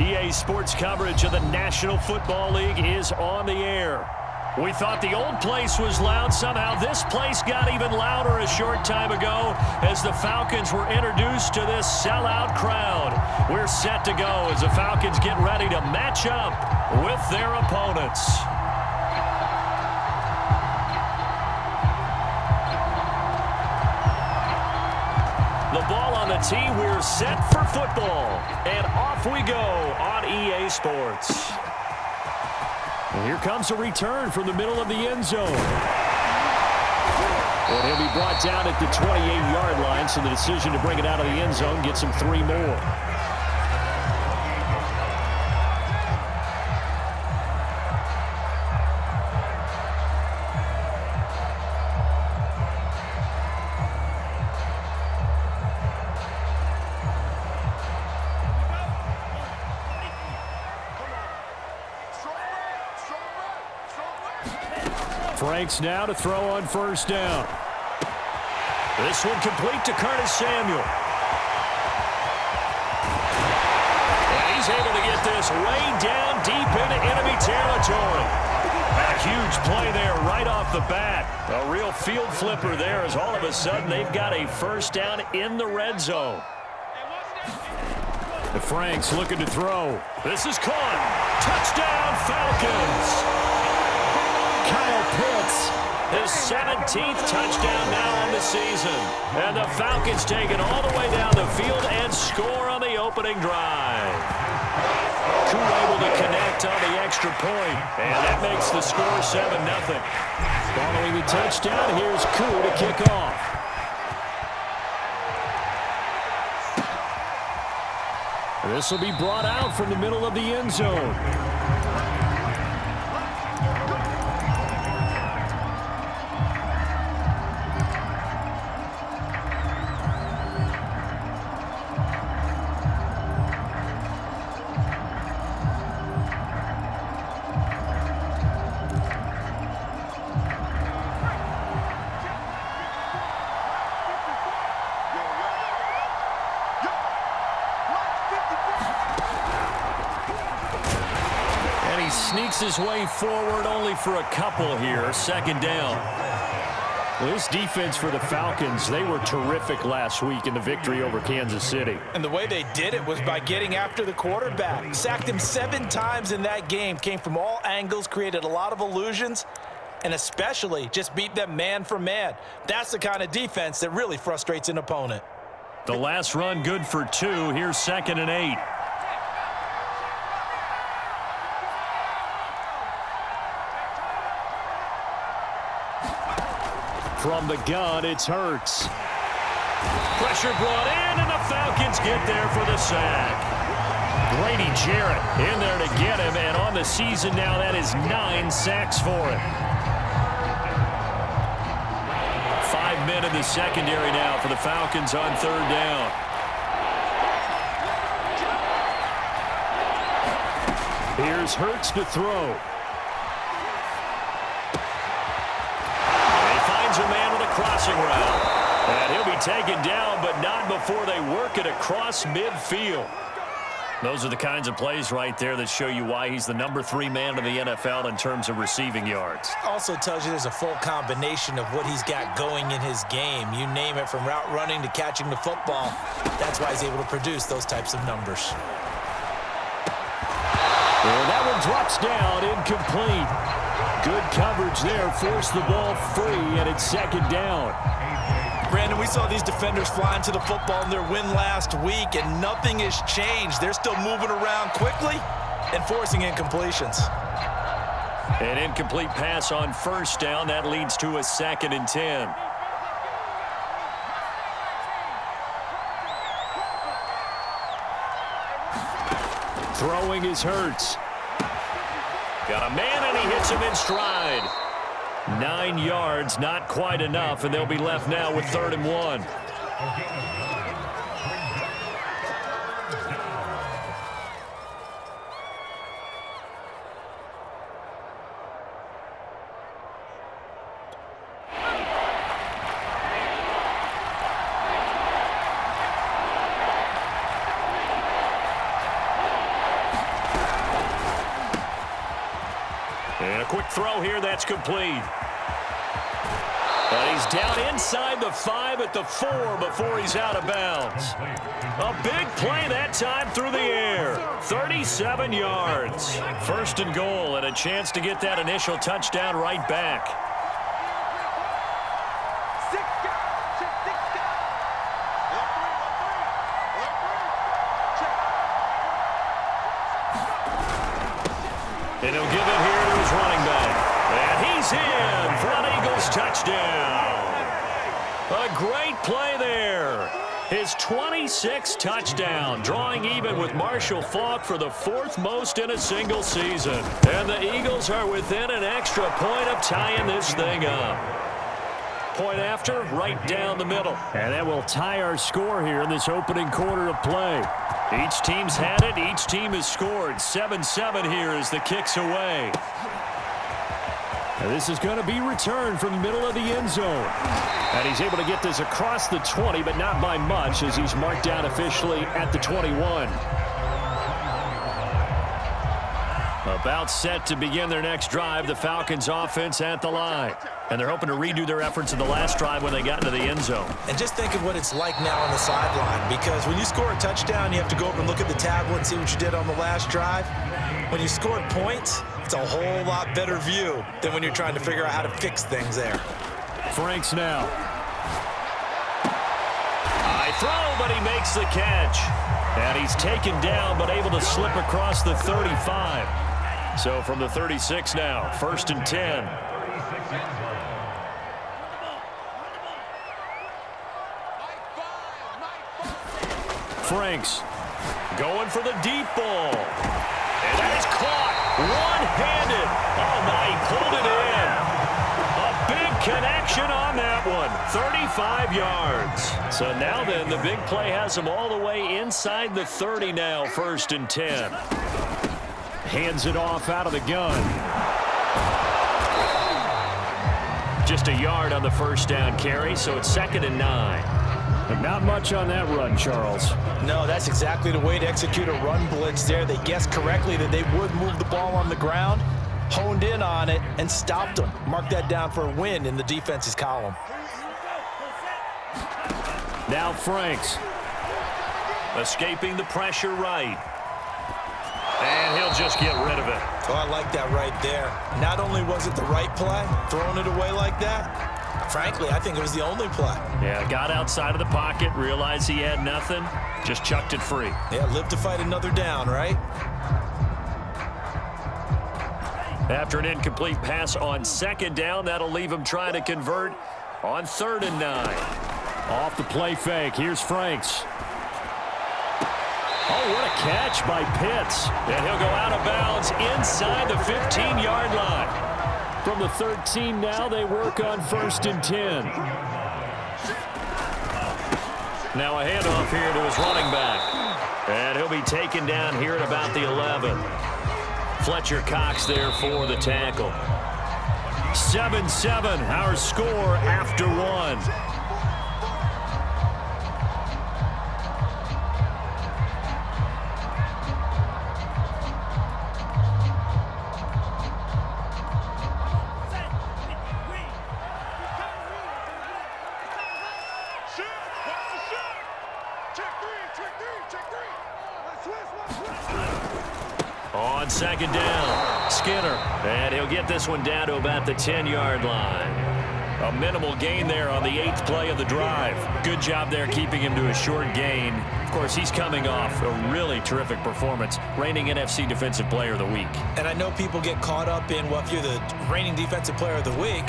EA Sports coverage of the National Football League is on the air. We thought the old place was loud. Somehow this place got even louder a short time ago as the Falcons were introduced to this sellout crowd. We're set to go as the Falcons get ready to match up with their opponents. The ball on the tee. We're set for football. And off we go on EA Sports. And here comes a return from the middle of the end zone. And he'll be brought down at the 28-yard line, so the decision to bring it out of the end zone gets him 3 more. Franks now to throw on first down. This one complete to Curtis Samuel. And he's able to get this way down deep into enemy territory. A huge play there right off the bat. A real field flipper there as all of a sudden they've got a first down in the red zone. The Franks looking to throw. This is caught. Touchdown Falcons. Kyle Pitts, his 17th touchdown now on the season. And the Falcons take it all the way down the field and score on the opening drive. Koo able to connect on the extra point, and that makes the score 7-0. Following the touchdown, here's Koo to kick off. This will be brought out from the middle of the end zone. makes his way forward only for a couple here. Second down. Well, this defense for the Falcons, they were terrific last week in the victory over Kansas City. And the way they did it was by getting after the quarterback. Sacked him 7 times in that game. Came from all angles, created a lot of illusions, and especially just beat them man for man. That's the kind of defense that really frustrates an opponent. The last run good for 2. Here's 2nd and 8. From the gun, it's Hurts. Pressure brought in, and the Falcons get there for the sack. Grady Jarrett in there to get him, and on the season now, that is 9 sacks for him. 5 men in the secondary now for the Falcons on 3rd down. Here's Hurts to throw. A man with a crossing route. And he'll be taken down, but not before they work it across midfield. Those are the kinds of plays right there that show you why he's the number 3 man in the NFL in terms of receiving yards. Also tells you there's a full combination of what he's got going in his game. You name it, from route running to catching the football. That's why he's able to produce those types of numbers. And that one drops down, incomplete. Good coverage there, forced the ball free, and it's 2nd down. Brandon, we saw these defenders flying to the football in their win last week, and nothing has changed. They're still moving around quickly and forcing incompletions. An incomplete pass on 1st down. That leads to a 2nd and 10. Throwing is Hurts. Got a man, and he hits him in stride. 9 yards, not quite enough, and they'll be left now with 3rd and 1. And a quick throw here, that's complete. And he's down inside the 5 at the 4 before he's out of bounds. A big play that time through the air. 37 yards. 1st and goal, and a chance to get that initial touchdown right back. And he'll give it here to his running back. And he's in for an Eagles touchdown. A great play there. His 26th touchdown, drawing even with Marshall Faulk for the 4th most in a single season. And the Eagles are within an extra point of tying this thing up. Point after, right down the middle. And that will tie our score here in this opening quarter of play. Each team's had it. Each team has scored. 7-7 here as the kick's away. And this is going to be returned from the middle of the end zone. And he's able to get this across the 20, but not by much, as he's marked down officially at the 21. About set to begin their next drive, the Falcons offense at the line. And they're hoping to redo their efforts in the last drive when they got into the end zone. And just think of what it's like now on the sideline, because when you score a touchdown, you have to go over and look at the tablet and see what you did on the last drive. When you scored points, it's a whole lot better view than when you're trying to figure out how to fix things there. Franks now. High throw, but he makes the catch. And he's taken down, but able to slip across the 35. So from the 36 now, 1st and 10. Franks going for the deep ball. And that is caught one-handed. Oh, my, he pulled it in. A big connection on that one. 35 yards. So now then, the big play has him all the way inside the 30 now, 1st and 10. Hands it off out of the gun. Just a yard on the 1st down carry, so it's 2nd and 9. But not much on that run, Charles. No, that's exactly the way to execute a run blitz there. They guessed correctly that they would move the ball on the ground, honed in on it and stopped them. Mark that down for a win in the defense's column. Now Franks. Escaping the pressure right. And he'll just get rid of it. Oh, I like that right there. Not only was it the right play, throwing it away like that, frankly, I think it was the only play. Yeah, got outside of the pocket, realized he had nothing, just chucked it free. Yeah, live to fight another down, right? After an incomplete pass on second down, that'll leave him trying to convert on 3rd and 9. Off the play fake, here's Franks. Oh, what a catch by Pitts. And he'll go out of bounds inside the 15-yard line. From the 13 now, they work on 1st and 10. Now a handoff here to his running back. And he'll be taken down here at about the 11. Fletcher Cox there for the tackle. 7-7, our score after 1. On 2nd down, Skinner, and he'll get this one down to about the 10-yard line. A minimal gain there on the 8th play of the drive. Good job there keeping him to a short gain. Of course, he's coming off a really terrific performance, reigning NFC Defensive Player of the Week. And I know people get caught up in, well, if you're the reigning Defensive Player of the Week,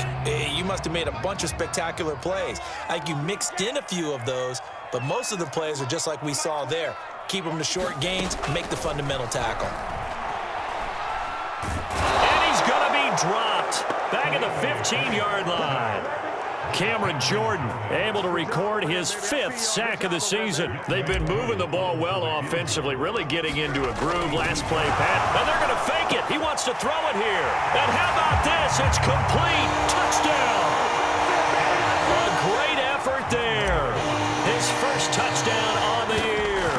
you must have made a bunch of spectacular plays. Like you mixed in a few of those, but most of the plays are just like we saw there. Keep them to short gains, make the fundamental tackle. And he's going to be dropped back at the 15-yard line. Cameron Jordan able to record his 5th sack of the season. They've been moving the ball well offensively, really getting into a groove. Last play, Pat, and they're going to fake it. He wants to throw it here. And how about this? It's complete. Touchdown. A great effort there. His first touchdown on the year.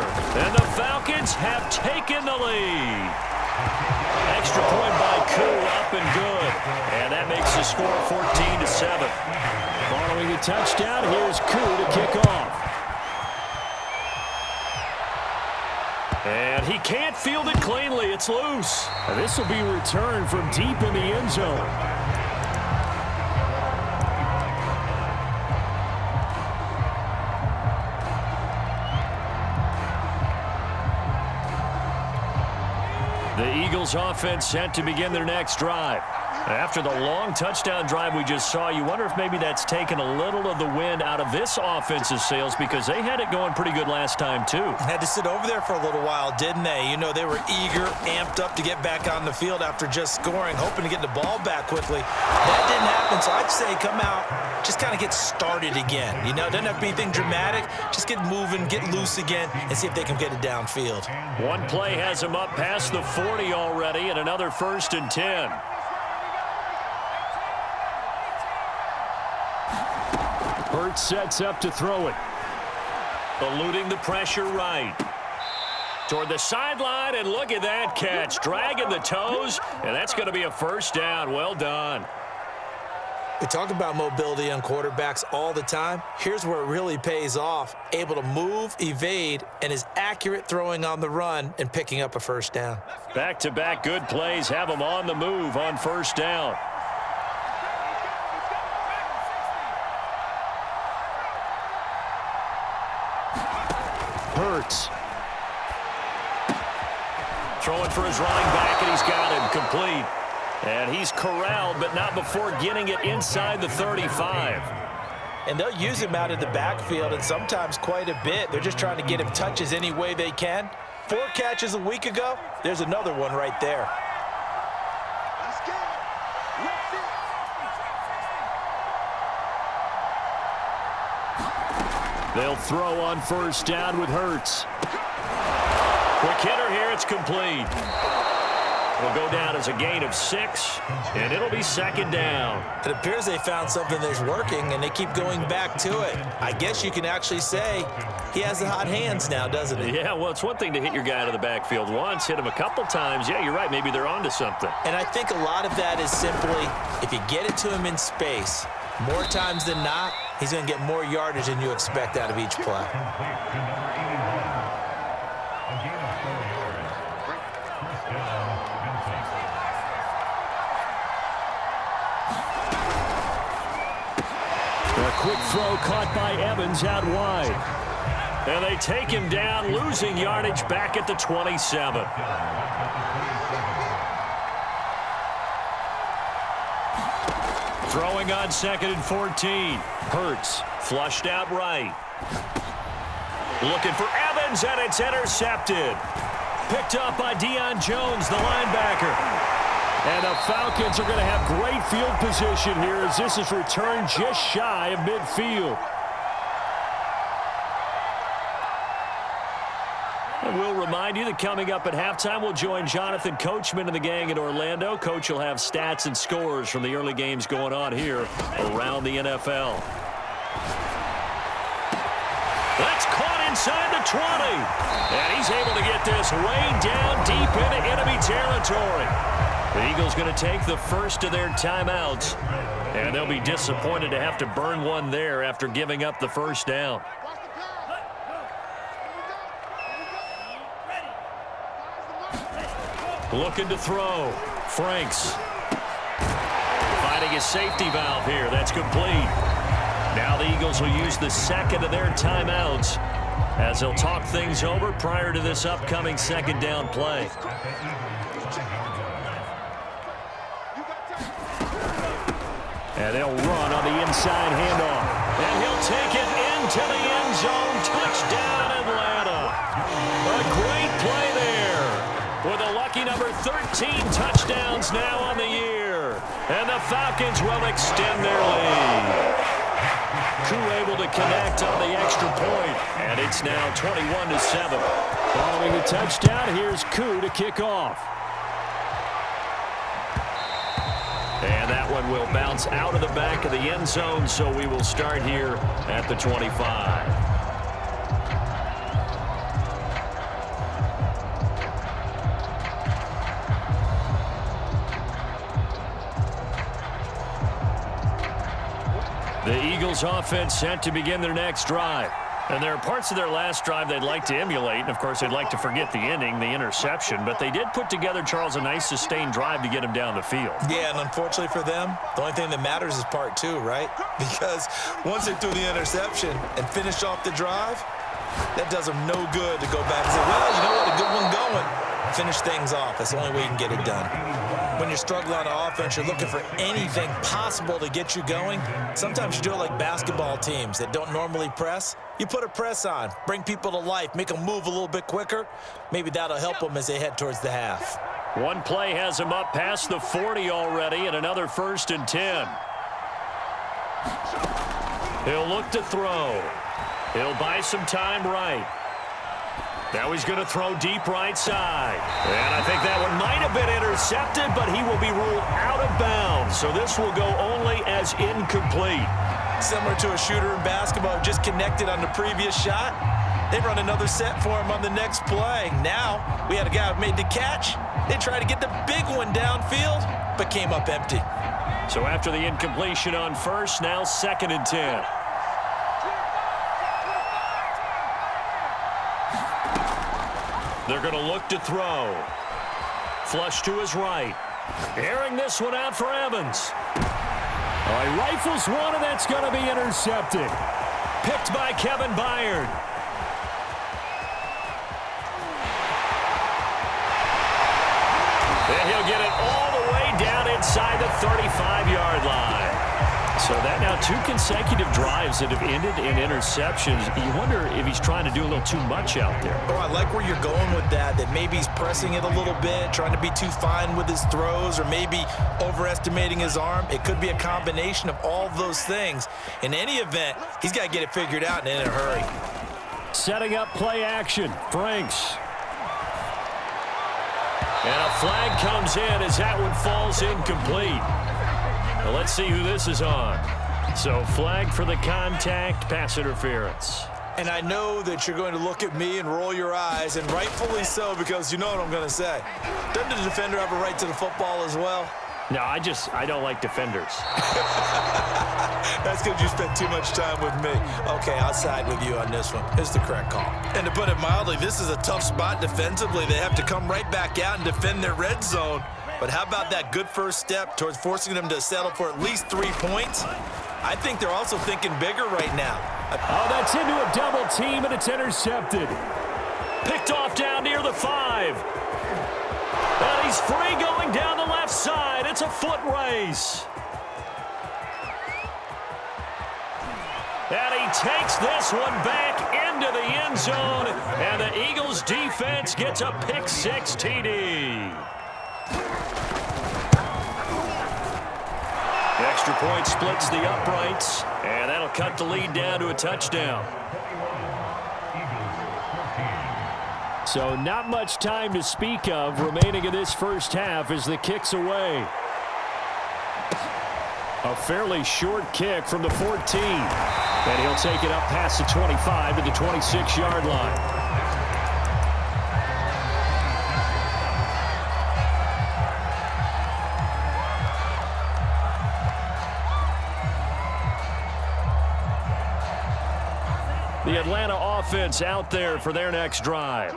And the Falcons have taken the lead. Extra point by Koo, up and good. And that makes the score 14-7. Following the touchdown, here's Koo to kick off. And he can't field it cleanly. It's loose. And this will be returned from deep in the end zone. The Eagles offense set to begin their next drive. After the long touchdown drive we just saw, you wonder if maybe that's taken a little of the wind out of this offense's sails, because they had it going pretty good last time too. Had to sit over there for a little while, didn't they? You know, they were eager, amped up to get back on the field after just scoring, hoping to get the ball back quickly. That didn't happen, so I'd say come out, just kind of get started again. You know, it doesn't have to be anything dramatic. Just get moving, get loose again, and see if they can get it downfield. One play has him up past the 40 already, and another 1st and 10. Hurts sets up to throw it. Eluding the pressure right. Toward the sideline, and look at that catch. Dragging the toes, and that's going to be a 1st down. Well done. We talk about mobility on quarterbacks all the time. Here's where it really pays off. Able to move, evade, and is accurate throwing on the run and picking up a 1st down. Back-to-back good plays have them on the move on 1st down. Hurts. Throwing for his running back, and he's got him complete. And he's corralled, but not before getting it inside the 35. And they'll use him out of the backfield, and sometimes quite a bit. They're just trying to get him touches any way they can. 4 catches a week ago. There's another one right there. They'll throw on 1st down with Hurts. Quick hitter here, it's complete. will go down as a gain of 6, and it'll be second down. It appears they found something that's working, and they keep going back to it. I guess you can actually say he has the hot hands now, doesn't he? Yeah, well, it's one thing to hit your guy out of the backfield once, hit him a couple times. Yeah, you're right. Maybe they're onto something. And I think a lot of that is simply if you get it to him in space, more times than not, he's going to get more yardage than you expect out of each play. A quick throw caught by Evans out wide. And they take him down, losing yardage back at the 27. Throwing on 2nd and 14. Hurts, flushed out right. Looking for Evans, and it's intercepted. Picked up by Deion Jones, the linebacker. And the Falcons are going to have great field position here as this is returned just shy of midfield. And we'll remind you that coming up at halftime, we'll join Jonathan Coachman and the gang in Orlando. Coach will have stats and scores from the early games going on here around the NFL. That's caught inside the 20. And he's able to get this way down deep into enemy territory. The Eagles going to take the first of their timeouts, and they'll be disappointed to have to burn one there after giving up the first down. Looking to throw. Franks finding his safety valve here. That's complete. Now the Eagles will use the second of their timeouts as they'll talk things over prior to this upcoming second down play. And they'll run on the inside handoff. And he'll take it into the end zone. Touchdown, Atlanta. A great play there. With a lucky number 13 touchdowns now on the year. And the Falcons will extend their lead. Koo able to connect on the extra point. And it's now 21-7. Following the touchdown, here's Koo to kick off. And that one will bounce out of the back of the end zone, so we will start here at the 25. The Eagles offense set to begin their next drive. And there are parts of their last drive they'd like to emulate. And, of course, they'd like to forget the ending, the interception. But they did put together, Charles, a nice sustained drive to get him down the field. Yeah, and unfortunately for them, the only thing that matters is part 2, right? Because once they threw the interception and finished off the drive, that does them no good to go back and say, well, you know what, a good one going. Finish things off. That's the only way you can get it done. When you're struggling on offense, you're looking for anything possible to get you going. Sometimes you do it like basketball teams that don't normally press. You put a press on, bring people to life, make them move a little bit quicker. Maybe that'll help them as they head towards the half. One play has him up past the 40 already, and another 1st and 10. He'll look to throw. He'll buy some time right. Now he's going to throw deep right side. And I think that one might have been intercepted, but he will be ruled out of bounds. So this will go only as incomplete. Similar to a shooter in basketball who just connected on the previous shot. They run another set for him on the next play. Now we had a guy who made the catch. They tried to get the big one downfield, but came up empty. So after the incompletion on first, now 2nd and 10. They're going to look to throw. Flush to his right. Airing this one out for Evans. He rifles one, and that's going to be intercepted. Picked by Kevin Byard. And he'll get it all the way down inside the 35-yard line. So that now 2 consecutive drives that have ended in interceptions. You wonder if he's trying to do a little too much out there. Oh, I like where you're going with that maybe he's pressing it a little bit, trying to be too fine with his throws, or maybe overestimating his arm. It could be a combination of all of those things. In any event, he's got to get it figured out and in a hurry. Setting up play action. Franks. And a flag comes in as that one falls incomplete. Well, let's see who this is on. So flag for the contact, pass interference. And I know that you're going to look at me and roll your eyes, and rightfully so, because you know what I'm going to say. Doesn't the defender have a right to the football as well? No, I don't like defenders. That's because you spent too much time with me. Okay, I'll side with you on this one. It's the correct call. And to put it mildly, this is a tough spot defensively. They have to come right back out and defend their red zone. But how about that good first step towards forcing them to settle for at least 3 points? I think they're also thinking bigger right now. Oh, that's into a double team, and it's intercepted. Picked off down near the 5. And he's free going down the left side. It's a foot race. And he takes this one back into the end zone. And the Eagles defense gets a pick-6 TD. The extra point splits the uprights. And that'll cut the lead down to a touchdown. So not much time to speak of remaining in this first half as the kick's away. A fairly short kick from the 14. And he'll take it up past the 25 to the 26-yard line. The Atlanta offense out there for their next drive.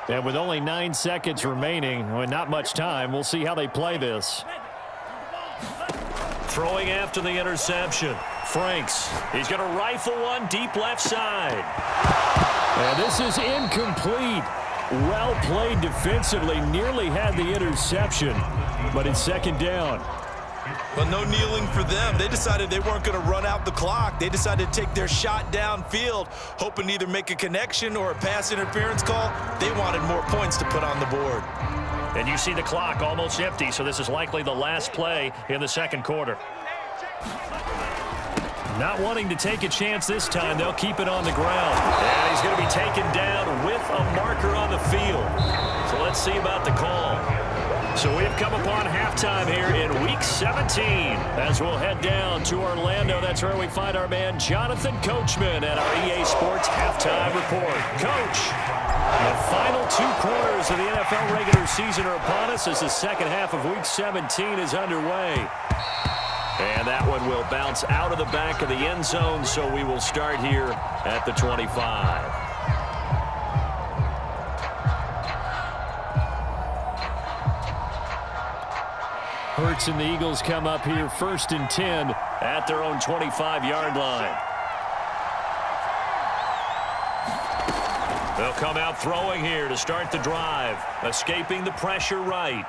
And with only 9 seconds remaining, and not much time, we'll see how they play this. Throwing after the interception. Franks. He's going to rifle one deep left side. And this is incomplete. Well played defensively. Nearly had the interception, but it's second down. Well, no kneeling for them. They decided they weren't going to run out the clock. They decided to take their shot downfield, hoping to either make a connection or a pass interference call. They wanted more points to put on the board. And you see the clock almost empty, so this is likely the last play in the second quarter. Not wanting to take a chance this time, they'll keep it on the ground. And he's going to be taken down with a marker on the field. So let's see about the call. So we've come upon halftime here in Week 17 as we'll head down to Orlando. That's where we find our man Jonathan Coachman at our EA Sports Halftime Report. Coach, the final 2 quarters of the NFL regular season are upon us as the second half of Week 17 is underway. And that one will bounce out of the back of the end zone, so we will start here at the 25. Hurts and the Eagles come up here 1st and 10 at their own 25-yard line. They'll come out throwing here to start the drive, escaping the pressure right.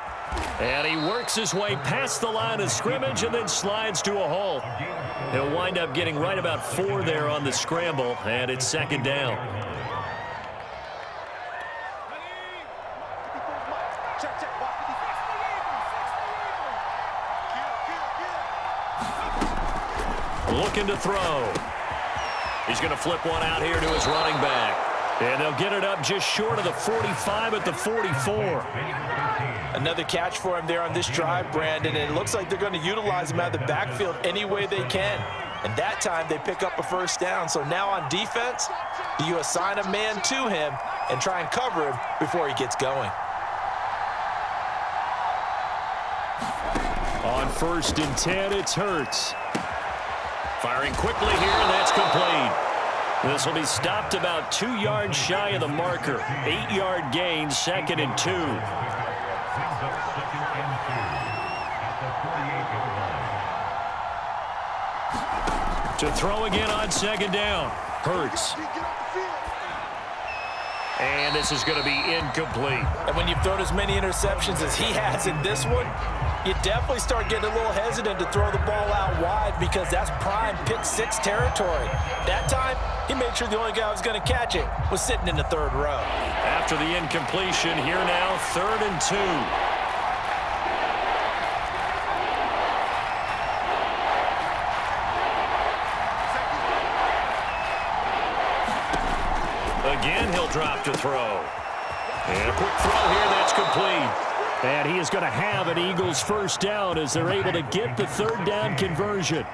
And he works his way past the line of scrimmage and then slides to a halt. He'll wind up getting right about 4 there on the scramble, and it's second down. Looking to throw. He's going to flip one out here to his running back. And they'll get it up just short of the 45 at the 44. Another catch for him there on this drive, Brandon. And it looks like they're going to utilize him out of the backfield any way they can. And that time they pick up a first down. So now on defense, do you assign a man to him and try and cover him before he gets going? On 1st and 10, it's Hurts. Firing quickly here, and that's complete. This will be stopped about 2 yards shy of the marker. 8-yard gain, 2nd and 2. To throw again on 2nd down. Hurts. And this is going to be incomplete. And when you've thrown as many interceptions as he has in this one, you definitely start getting a little hesitant to throw the ball out wide because that's prime pick-6 territory. That time, he made sure the only guy who was going to catch it was sitting in the 3rd row. After the incompletion, here now, 3rd and 2. Again, he'll drop to throw. And a quick throw here, that's complete. And he is going to have an Eagles first down as they're able to get the third down conversion.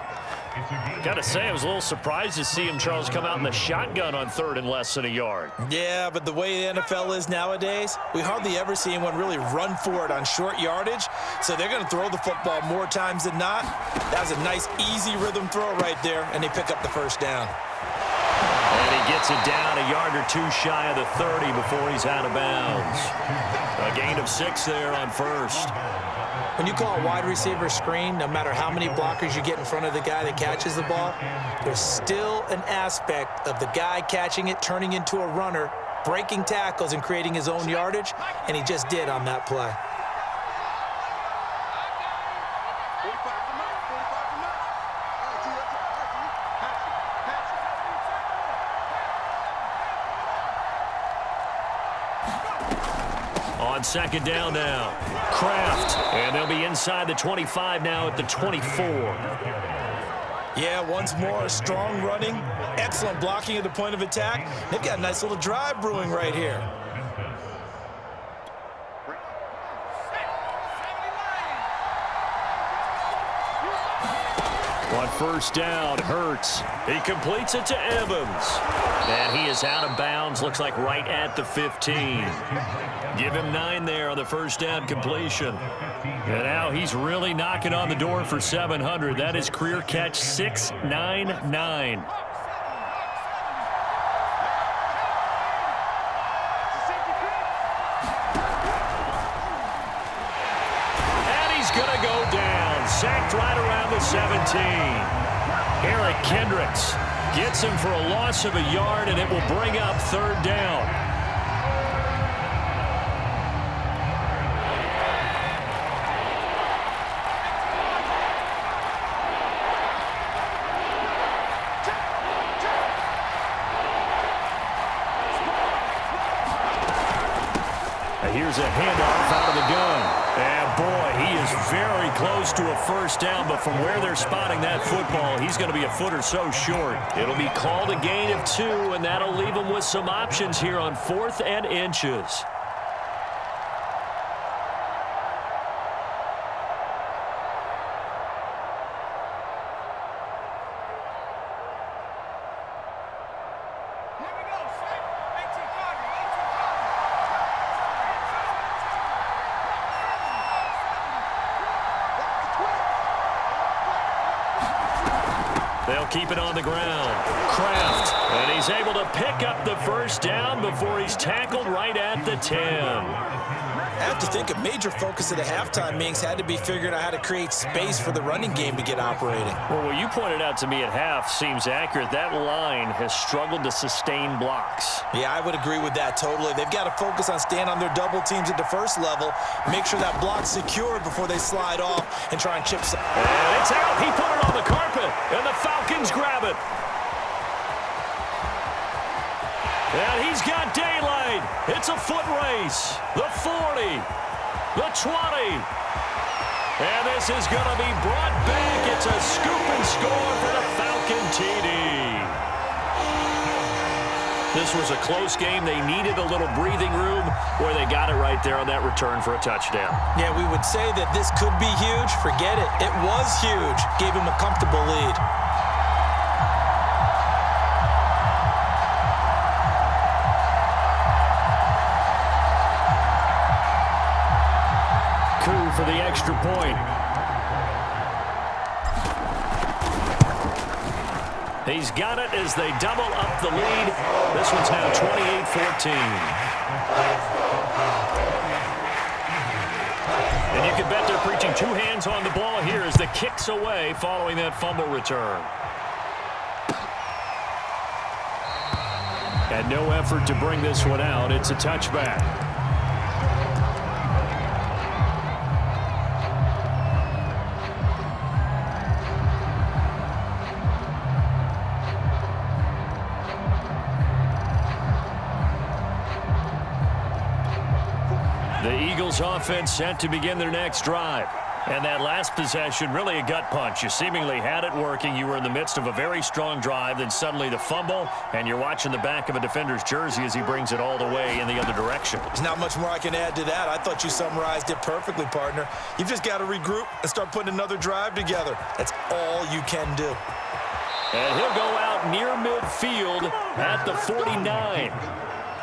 Got to say, I was a little surprised to see him, Charles, come out in the shotgun on third and less than a yard. Yeah, but the way the NFL is nowadays, we hardly ever see anyone really run for it on short yardage. So they're going to throw the football more times than not. That was a nice, easy rhythm throw right there, and they pick up the first down. And he gets it down a yard or two shy of the 30 before he's out of bounds. A gain of 6 there on first. When you call a wide receiver screen, no matter how many blockers you get in front of the guy that catches the ball, there's still an aspect of the guy catching it, turning into a runner, breaking tackles and creating his own yardage, and he just did on that play. On second down now, Kraft, and they'll be inside the 25 now at the 24. Yeah, once more, strong running, excellent blocking at the point of attack. They've got a nice little drive brewing right here. On first down, Hurts. He completes it to Evans. And he is out of bounds, looks like right at the 15. Give him 9 there on the first down completion. And now he's really knocking on the door for 700. That is career catch 699. And he's going to go down. Sacked right around the 17. Eric Kendricks gets him for a loss of a yard, and it will bring up third down. Here's a handoff out of the gun. And boy, he is very close to a first down, but from where they're spotting that football, he's going to be a foot or so short. It'll be called a gain of 2, and that'll leave him with some options here on 4th and inches. They'll keep it on the ground. Kraft, and he's able to pick up the first down before he's tackled right at the 10. I have to think a major focus of the halftime meetings had to be figuring out how to create space for the running game to get operating. Well, what you pointed out to me at half seems accurate. That line has struggled to sustain blocks. Yeah, I would agree with that totally. They've got to focus on staying on their double teams at the first level, make sure that block's secured before they slide off and try and chip some. And it's out. He put it on the carpet, and the Falcons grab it. And he's got daylight. It's a foot race. The 40, the 20. And this is going to be brought back. It's a scoop and score for the Falcon TD. This was a close game. They needed a little breathing room where they got it right there on that return for a touchdown. Yeah, we would say that this could be huge. Forget it. It was huge. Gave him a comfortable lead. For the extra point. He's got it as they double up the lead. This one's now 28-14. And you can bet they're preaching 2 hands on the ball here as the kick's away following that fumble return. And no effort to bring this one out. It's a touchback. The Eagles offense set to begin their next drive. And that last possession, really a gut punch. You seemingly had it working. You were in the midst of a very strong drive, then suddenly the fumble, and you're watching the back of a defender's jersey as he brings it all the way in the other direction. There's not much more I can add to that. I thought you summarized it perfectly, partner. You've just got to regroup and start putting another drive together. That's all you can do. And he'll go out near midfield at the 49.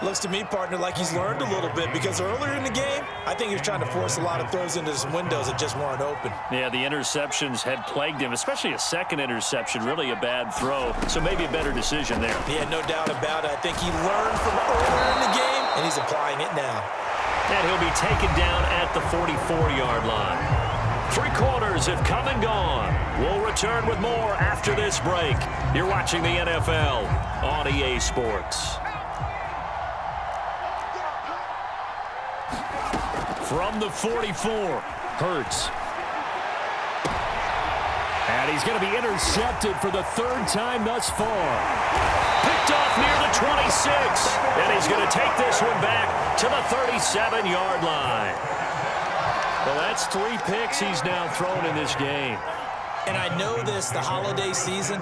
Looks to me, partner, like he's learned a little bit because earlier in the game, I think he was trying to force a lot of throws into some windows that just weren't open. Yeah, the interceptions had plagued him, especially a second interception, really a bad throw. So maybe a better decision there. Yeah, no doubt about it. I think he learned from earlier in the game, and he's applying it now. And he'll be taken down at the 44-yard line. 3 quarters have come and gone. We'll return with more after this break. You're watching the NFL on EA Sports. From the 44, Hurts. And he's going to be intercepted for the 3rd time thus far. Picked off near the 26. And he's going to take this one back to the 37-yard line. Well, that's 3 picks he's now thrown in this game. And I know this, the holiday season,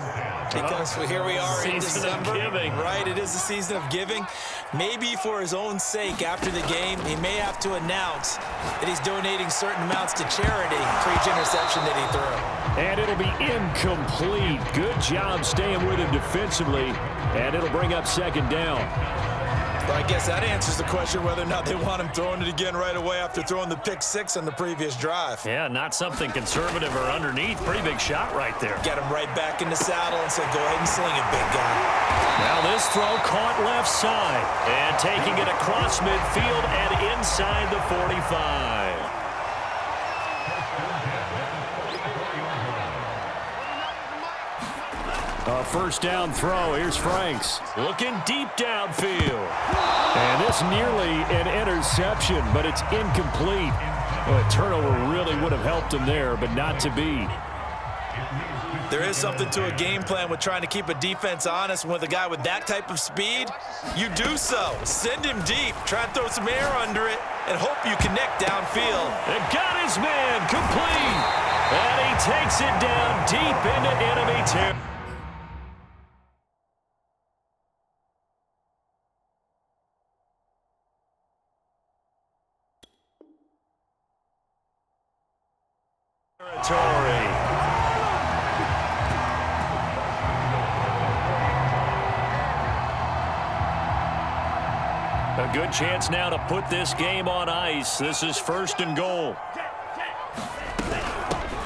because here we are in December. Right, it is the season of giving. Maybe for his own sake, after the game, he may have to announce that he's donating certain amounts to charity for each interception that he threw. And it'll be incomplete. Good job staying with him defensively, and it'll bring up 2nd down. Well, I guess that answers the question whether or not they want him throwing it again right away after throwing the pick 6 on the previous drive. Yeah, not something conservative or underneath. Pretty big shot right there. Get him right back in the saddle and say, go ahead and sling it, big guy. Now this throw caught left side. And taking it across midfield and inside the 45. A 1st down throw. Here's Franks. Looking deep downfield. And this nearly an interception, but it's incomplete. Well, a turnover really would have helped him there, but not to be. There is something to a game plan with trying to keep a defense honest. With a guy with that type of speed, you do so. Send him deep. Try and throw some air under it and hope you connect downfield. And got his man complete. And he takes it down deep into enemy territory. A good chance now to put this game on ice. This is 1st and goal.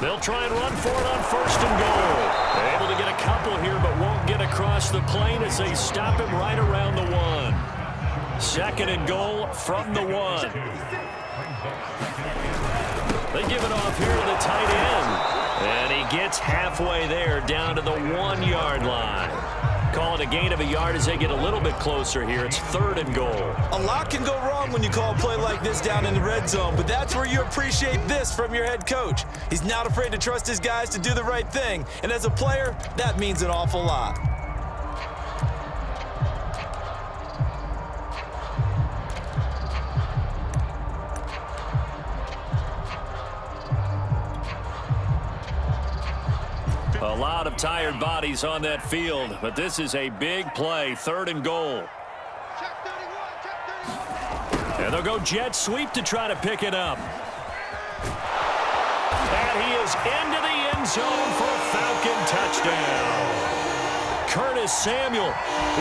They'll try and run for it on 1st and goal. They're able to get a couple here, but won't get across the plane as they stop him right around the 1. 2nd and goal from the 1. They give it off here to the tight end. And he gets halfway there, down to the 1-yard line. Call it a gain of a yard as they get a little bit closer here. It's 3rd and goal. A lot can go wrong when you call a play like this down in the red zone, but that's where you appreciate this from your head coach. He's not afraid to trust his guys to do the right thing, and as a player, that means an awful lot. A lot of tired bodies on that field, but this is a big play, 3rd and goal. And they'll go jet sweep to try to pick it up. And he is into the end zone for a Falcon touchdown. Curtis Samuel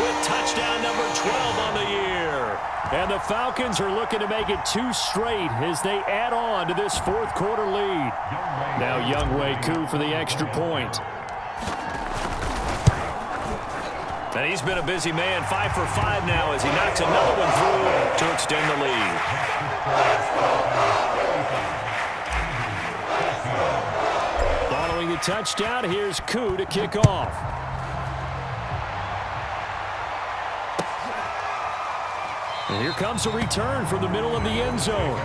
with touchdown number 12 on the year. And the Falcons are looking to make it 2 straight as they add on to this 4th quarter lead. Now Younghoe Koo for the extra point. And he's been a busy man, 5 for 5 now as he knocks another one through to extend the lead. Following the touchdown, here's Koo to kick off. And here comes a return from the middle of the end zone.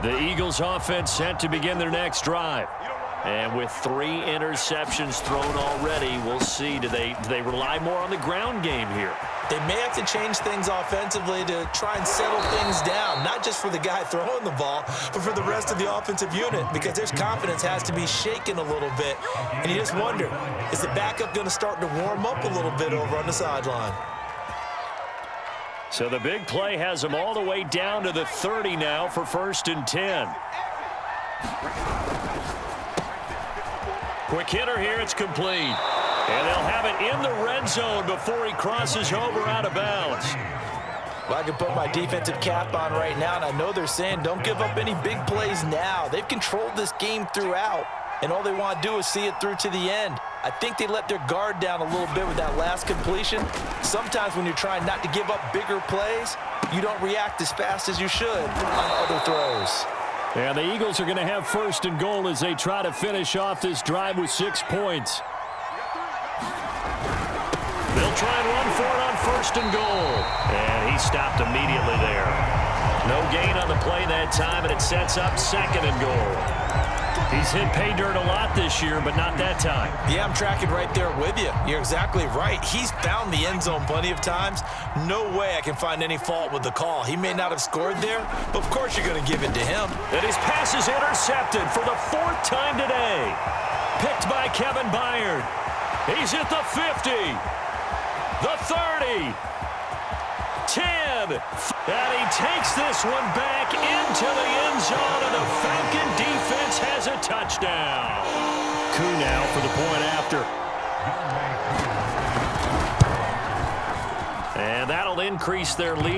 The Eagles offense set to begin their next drive. And with 3 interceptions thrown already, we'll see. Do they rely more on the ground game here? They may have to change things offensively to try and settle things down, not just for the guy throwing the ball, but for the rest of the offensive unit, because their confidence has to be shaken a little bit. And you just wonder, is the backup going to start to warm up a little bit over on the sideline? So the big play has them all the way down to the 30 now for 1st and 10. Quick hitter here, it's complete. And they'll have it in the red zone before he crosses over out of bounds. Well, I can put my defensive cap on right now, and I know they're saying don't give up any big plays now. They've controlled this game throughout, and all they want to do is see it through to the end. I think they let their guard down a little bit with that last completion. Sometimes when you're trying not to give up bigger plays, you don't react as fast as you should on other throws. And the Eagles are going to have 1st and goal as they try to finish off this drive with 6 points. They'll try and run for it on 1st and goal. And he stopped immediately there. No gain on the play that time, and it sets up 2nd and goal. He's hit pay dirt a lot this year, but not that time. Yeah, I'm tracking right there with you. You're exactly right. He's found the end zone plenty of times. No way I can find any fault with the call. He may not have scored there, but of course you're going to give it to him. And his pass is intercepted for the 4th time today. Picked by Kevin Byard. He's at the 50, the 30, 10. And he takes this one back into the end zone, and the Falcon defense has a touchdown. Coup now for the point after. And that'll increase their lead.